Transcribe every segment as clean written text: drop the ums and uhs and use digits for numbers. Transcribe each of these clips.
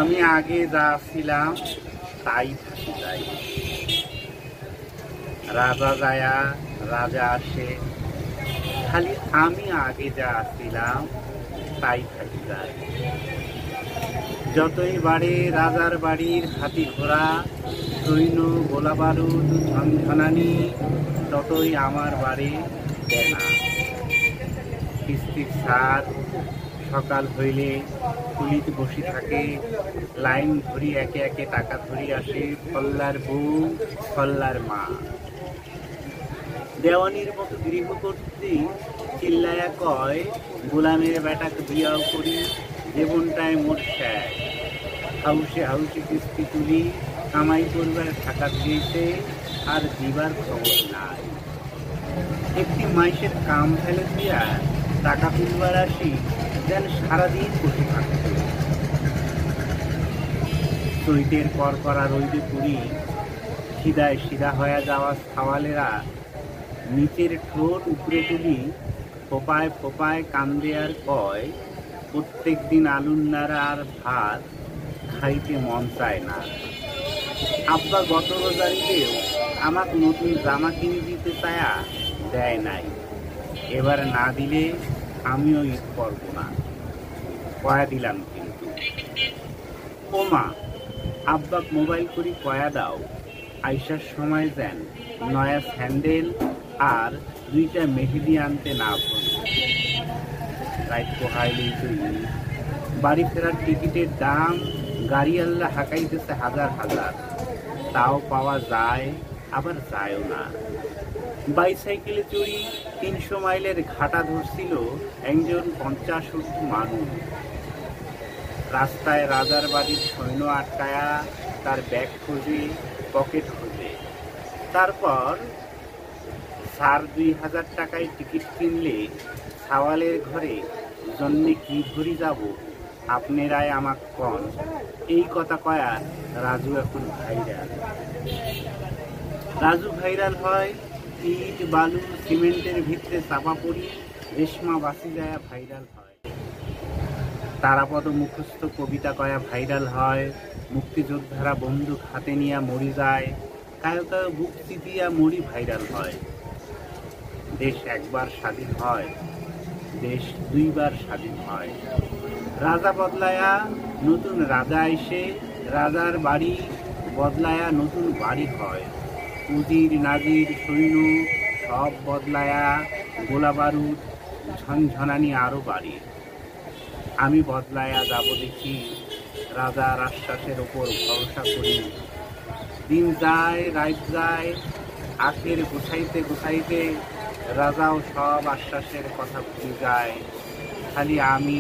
আমি আগে যা ছিলাম তাই থাকি যাই। রাজা যায়া রাজা আসে, খালি আমি আগে যা ছিলাম তাই থাকি যাই। যতই বাড়ে রাজার বাড়ির হাতি ঘোড়া, সৈন্য গোলা বারুদ ঝনঝনানি, ততই আমার বাড়ি দেনা। কিস্তির সার সকাল হইলে কুলিতে বসে থাকে, লাইন ধরি একে একে টাকা ধরি আসে ফল্লার বউ ফল্লার মা। দেওয়ানির মতো গৃহ করতে চিল্লায়া কয়, গোলামের বেটাকে বিয়াও করি, জীবনটায় মোট শেষ। হাউসে হাউসে কিস্তি তুলি, কামাই করবার টাকা দিয়েছে আর দিবার খবর নাই। একটি মাইসের কাম ফেলে দিয়া টাকা তুলবার আসি, যেন সারাদিন বসে থাকতো। চৈতের পর করা রইদে পুরি, খিদায় সিধা হয়ে যাওয়া ছাওয়ালেরা নিচের ঠোঁট উপরে তুলি ফোপায় ফোপায় কান্দে আর কয়, প্রত্যেক দিন আলুর নাড়া আর ভাত খাইতে মন চায় না। আব্বা গত রোজারিতেও আমাকে নতুন জামা কিনে দিতে চায়া দেয় নাই। এবার না দিলে আমিও ঈদ করব না, কয়া দিলাম কিন্তু। ও মা, আব্বাক মোবাইল করি কয়া দাও, আইসার সময় দেন নয়া স্যান্ডেল আর 2টা মেহেদি আনতে না ভুল। রাইট পোহাইলেই তো ঈদ। বাড়ি ফেরার টিকিটের দাম গাড়িওয়ালা হাঁকাইতেছে হাজার হাজার, তাও পাওয়া যায় আবার যায়ও না। বাইসাইকেলে চড়ি 300 মাইলের ঘাটা ধরছিল একজন 50-60 মানুষ। রাস্তায় রাজার বাড়ির সৈন্য আটকায়া তার ব্যাগ খোঁজে, পকেট খোঁজে। তারপর 2,500 টাকায় টিকিট কিনলে ছাওয়ালের ঘরে জন্যে কি ধরি যাব, আপনারাই আমাক কন। এই কথা কয়া রাজু এখন ভাইরাল। রাজু ভাইরাল হয় ইট বালু সিমেন্টের ভিতরে চাপা পড়ি রেশমা বাসি যায় ভাইরাল হয়। তারাপদ মুখস্থ কবিতা কয়া ভাইরাল হয়। মুক্তিযোদ্ধারা বন্দুক হাতে নিয়ে মরি যায়, কায়ো কায়ো বুক চিতিয়া মরি ভাইরাল হয়। দেশ একবার স্বাধীন হয়, দেশ 2 বার স্বাধীন হয়। রাজা বদলায়া নতুন রাজা এসে, রাজার বাড়ি বদলায়া নতুন বাড়ি হয়। উজির নাজির সৈন্য সব বদলায়া গোলা বারুদ ঝনঝনানি আরো বাড়ি। আমি বদলায়া যাব দেখি, রাজার আশ্বাসের ওপর ভরসা করি। দিন যায় রাত যায়, আখের গোছাইতে গোছাইতে রাজাও সব আশ্বাসের কথা ভুলে যায়। খালি আমি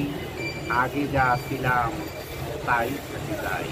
আগে যা ছিলাম তাই থাকি যাই।